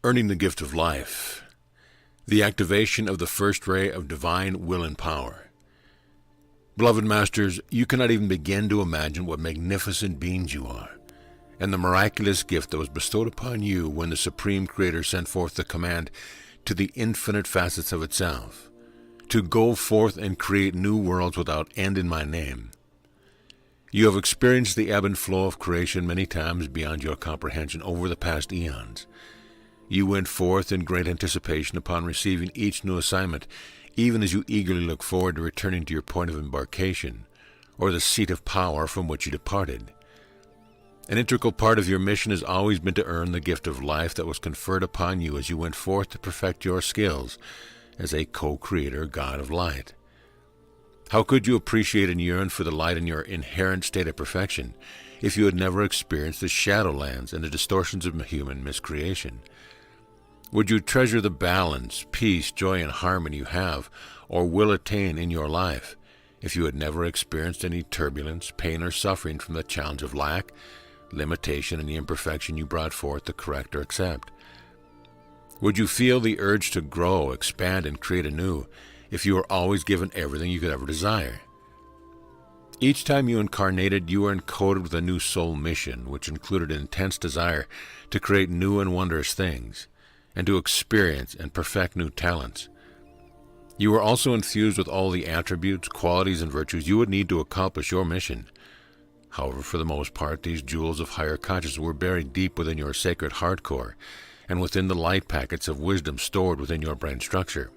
Earning the gift of life, the activation of the first ray of divine will and power. Beloved Masters, you cannot even begin to imagine what magnificent beings you are, and the miraculous gift that was bestowed upon you when the Supreme Creator sent forth the command to the infinite facets of itself, to go forth and create new worlds without end in my name. You have experienced the ebb and flow of creation many times beyond your comprehension over the past eons. You went forth in great anticipation upon receiving each new assignment, even as you eagerly look forward to returning to your point of embarkation, or the seat of power from which you departed. An integral part of your mission has always been to earn the gift of life that was conferred upon you as you went forth to perfect your skills as a co-creator God of light. How could you appreciate and yearn for the light in your inherent state of perfection if you had never experienced the shadowlands and the distortions of human miscreation? Would you treasure the balance, peace, joy, and harmony you have or will attain in your life if you had never experienced any turbulence, pain, or suffering from the challenge of lack, limitation, and the imperfection you brought forth to correct or accept? Would you feel the urge to grow, expand, and create anew if you were always given everything you could ever desire? Each time you incarnated, you were encoded with a new soul mission, which included an intense desire to create new and wondrous things, and to experience and perfect new talents. You were also infused with all the attributes, qualities, and virtues you would need to accomplish your mission. However, for the most part, these jewels of higher consciousness were buried deep within your sacred heart core and within the light packets of wisdom stored within your brain structure.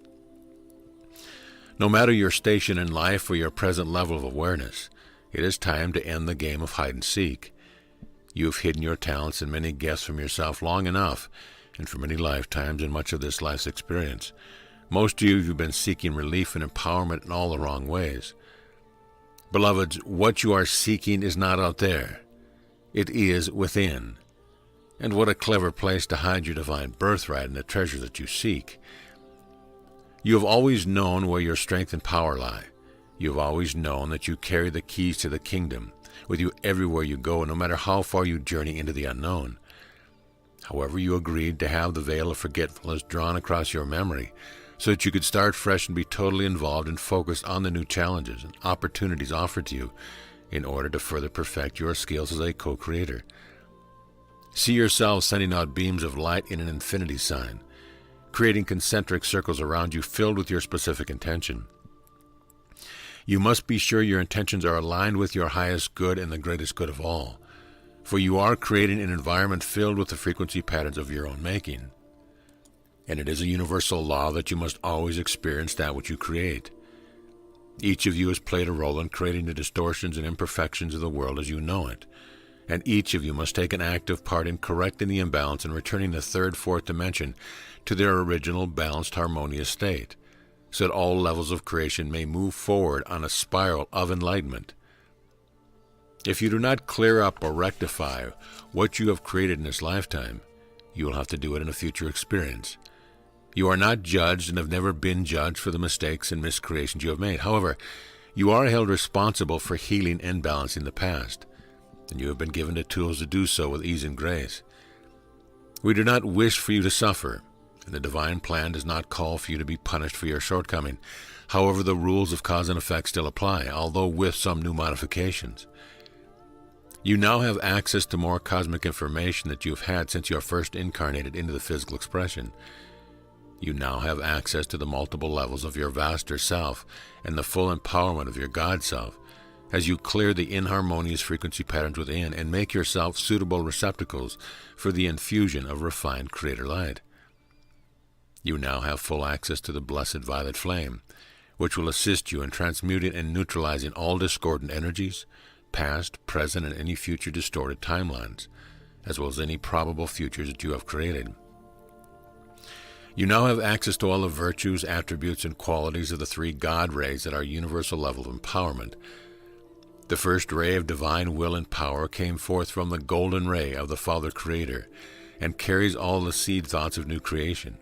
No matter your station in life or your present level of awareness, it is time to end the game of hide and seek. You have hidden your talents and many gifts from yourself long enough, and for many lifetimes and much of this life's experience. Most of you have been seeking relief and empowerment in all the wrong ways. Beloveds, what you are seeking is not out there. It is within. And what a clever place to hide your divine birthright and the treasure that you seek. You have always known where your strength and power lie. You have always known that you carry the keys to the kingdom with you everywhere you go, no matter how far you journey into the unknown. However, you agreed to have the veil of forgetfulness drawn across your memory so that you could start fresh and be totally involved and focused on the new challenges and opportunities offered to you in order to further perfect your skills as a co-creator. See yourself sending out beams of light in an infinity sign, creating concentric circles around you filled with your specific intention. You must be sure your intentions are aligned with your highest good and the greatest good of all, for you are creating an environment filled with the frequency patterns of your own making. And it is a universal law that you must always experience that which you create. Each of you has played a role in creating the distortions and imperfections of the world as you know it, and each of you must take an active part in correcting the imbalance and returning the third, fourth dimension to their original balanced, harmonious state, so that all levels of creation may move forward on a spiral of enlightenment. If you do not clear up or rectify what you have created in this lifetime, you will have to do it in a future experience. You are not judged and have never been judged for the mistakes and miscreations you have made. However, you are held responsible for healing and balancing the past, and you have been given the tools to do so with ease and grace. We do not wish for you to suffer, and the divine plan does not call for you to be punished for your shortcoming. However, the rules of cause and effect still apply, although with some new modifications. You now have access to more cosmic information that you have had since you are first incarnated into the physical expression. You now have access to the multiple levels of your vaster self and the full empowerment of your God self as you clear the inharmonious frequency patterns within and make yourself suitable receptacles for the infusion of refined creator light. You now have full access to the blessed violet flame, which will assist you in transmuting and neutralizing all discordant energies, past, present, and any future distorted timelines, as well as any probable futures that you have created. You now have access to all the virtues, attributes, and qualities of the three God rays at our universal level of empowerment. The first ray of divine will and power came forth from the golden ray of the Father Creator and carries all the seed thoughts of new creation.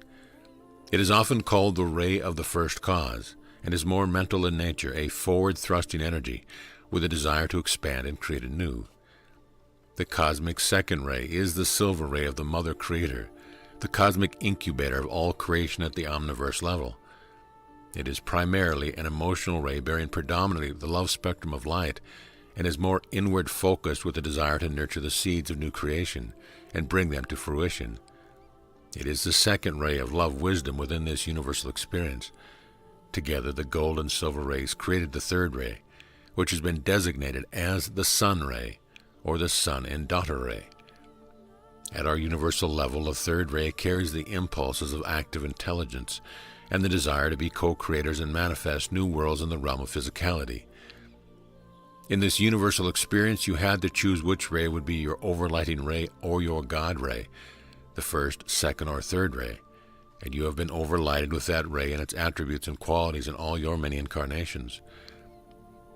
It is often called the ray of the first cause and is more mental in nature, a forward-thrusting energy with a desire to expand and create anew. The cosmic second ray is the silver ray of the Mother Creator, the cosmic incubator of all creation at the omniverse level. It is primarily an emotional ray bearing predominantly the love spectrum of light, and is more inward focused with the desire to nurture the seeds of new creation and bring them to fruition. It is the second ray of love wisdom within this universal experience. Together, the gold and silver rays created the third ray, which has been designated as the sun ray, or the son and daughter ray. At our universal level, the third ray carries the impulses of active intelligence and the desire to be co-creators and manifest new worlds in the realm of physicality. In this universal experience, you had to choose which ray would be your overlighting ray or your God ray, the first, second, or third ray, and you have been overlighted with that ray and its attributes and qualities in all your many incarnations.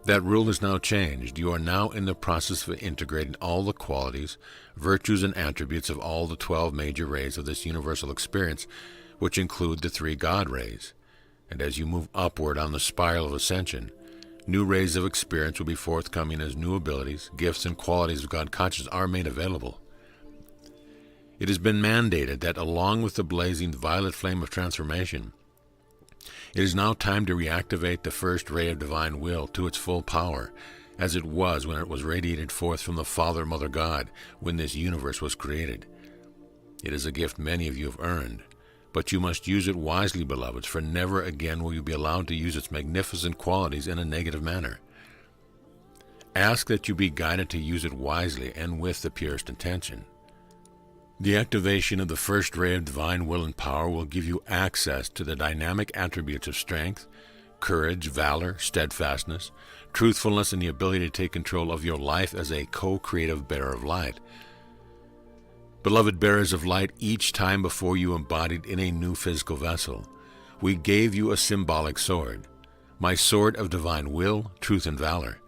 That rule has now changed. You are now in the process of integrating all the qualities, virtues, and attributes of all the 12 major rays of this universal experience, which include the 3 God rays. And as you move upward on the spiral of ascension, new rays of experience will be forthcoming as new abilities, gifts, and qualities of God consciousness are made available. It has been mandated that along with the blazing violet flame of transformation, it is now time to reactivate the first ray of divine will to its full power, as it was when it was radiated forth from the Father, Mother God, when this universe was created. It is a gift many of you have earned, but you must use it wisely, beloveds, for never again will you be allowed to use its magnificent qualities in a negative manner. Ask that you be guided to use it wisely and with the purest intention. The activation of the first ray of divine will and power will give you access to the dynamic attributes of strength, courage, valor, steadfastness, truthfulness, and the ability to take control of your life as a co-creative bearer of light. Beloved bearers of light, each time before you embodied in a new physical vessel, we gave you a symbolic sword, my sword of divine will, truth, and valor.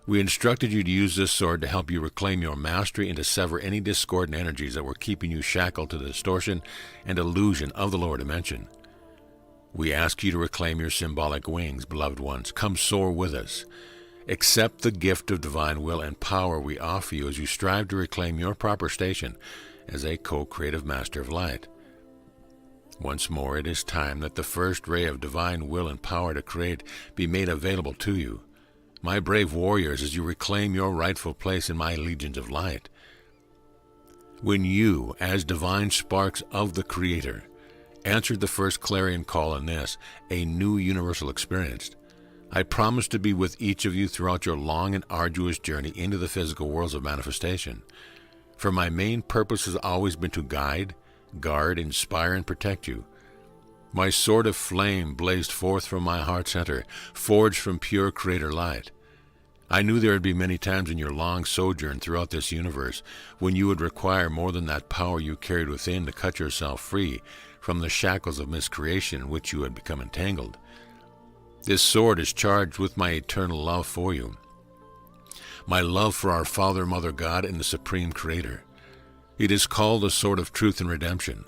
We instructed you to use this sword to help you reclaim your mastery and to sever any discordant energies that were keeping you shackled to the distortion and illusion of the lower dimension. We ask you to reclaim your symbolic wings, beloved ones. Come soar with us. Accept the gift of divine will and power we offer you as you strive to reclaim your proper station as a co-creative master of light. Once more, it is time that the first ray of divine will and power to create be made available to you. My brave warriors, as you reclaim your rightful place in my legions of light. When you, as divine sparks of the Creator, answered the first clarion call in this, a new universal experience, I promise to be with each of you throughout your long and arduous journey into the physical worlds of manifestation. For my main purpose has always been to guide, guard, inspire, and protect you. My sword of flame blazed forth from my heart center, forged from pure Creator light. I knew there would be many times in your long sojourn throughout this universe when you would require more than that power you carried within to cut yourself free from the shackles of miscreation in which you had become entangled. This sword is charged with my eternal love for you, my love for our Father, Mother God, and the Supreme Creator. It is called the sword of truth and redemption.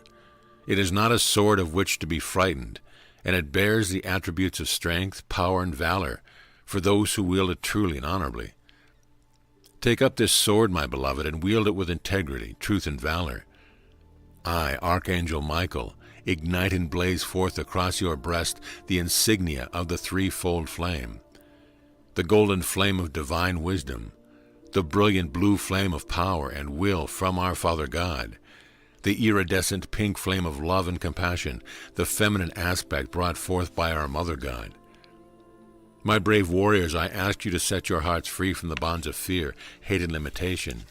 It is not a sword of which to be frightened, and it bears the attributes of strength, power, and valor for those who wield it truly and honorably. Take up this sword, my beloved, and wield it with integrity, truth, and valor. I, Archangel Michael, ignite and blaze forth across your breast the insignia of the threefold flame, the golden flame of divine wisdom, the brilliant blue flame of power and will from our Father God, the iridescent pink flame of love and compassion, the feminine aspect brought forth by our Mother God. My brave warriors, I ask you to set your hearts free from the bonds of fear, hate, and limitation.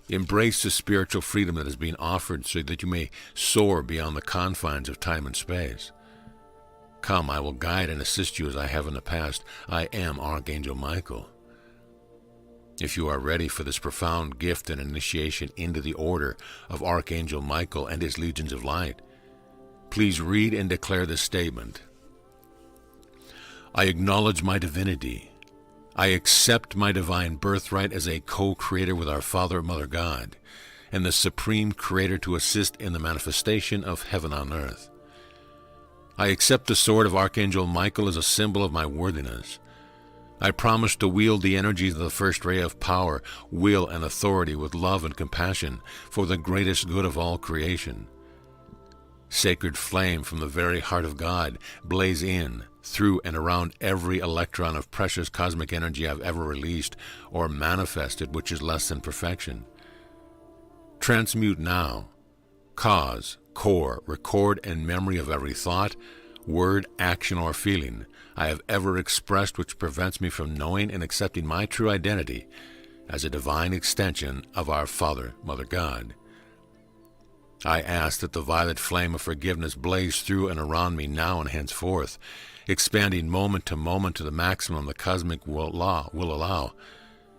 Embrace the spiritual freedom that is being offered so that you may soar beyond the confines of time and space. Come, I will guide and assist you as I have in the past. I am Archangel Michael. If you are ready for this profound gift and initiation into the order of Archangel Michael and his legions of light, please read and declare this statement. I acknowledge my divinity. I accept my divine birthright as a co-creator with our Father, Mother God, and the Supreme Creator to assist in the manifestation of heaven on earth. I accept the sword of Archangel Michael as a symbol of my worthiness. I promise to wield the energies of the first ray of power, will, and authority with love and compassion for the greatest good of all creation. Sacred flame from the very heart of God, blaze in, through, and around every electron of precious cosmic energy I've ever released or manifested, which is less than perfection. Transmute now, cause, core, record, and memory of every thought, word, action, or feeling I have ever expressed which prevents me from knowing and accepting my true identity as a divine extension of our Father, Mother God. I ask that the violet flame of forgiveness blaze through and around me now and henceforth, expanding moment to moment to the maximum the cosmic will allow,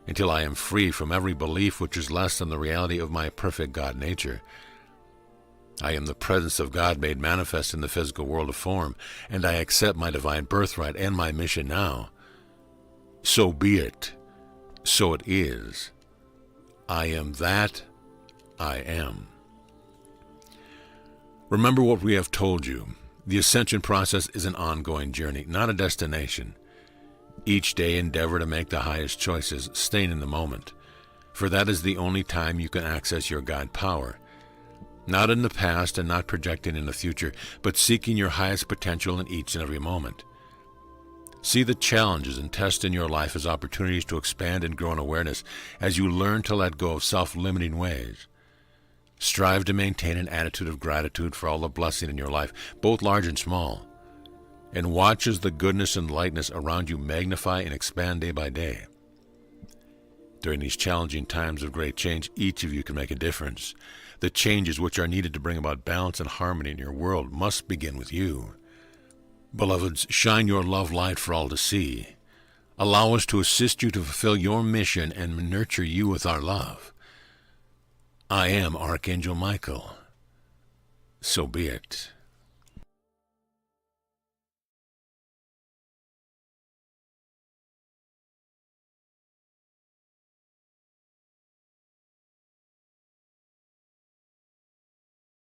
until I am free from every belief which is less than the reality of my perfect God nature. I am the presence of God made manifest in the physical world of form, and I accept my divine birthright and my mission now. So be it. So it is. I am that I am. Remember what we have told you. The ascension process is an ongoing journey, not a destination. Each day endeavor to make the highest choices, staying in the moment, for that is the only time you can access your God power. Not in the past and not projecting in the future, but seeking your highest potential in each and every moment. See the challenges and tests in your life as opportunities to expand and grow in awareness as you learn to let go of self-limiting ways. Strive to maintain an attitude of gratitude for all the blessing in your life, both large and small, and watch as the goodness and lightness around you magnify and expand day by day. During these challenging times of great change, each of you can make a difference. The changes which are needed to bring about balance and harmony in your world must begin with you. Beloveds, shine your love light for all to see. Allow us to assist you to fulfill your mission and nurture you with our love. I am Archangel Michael. So be it.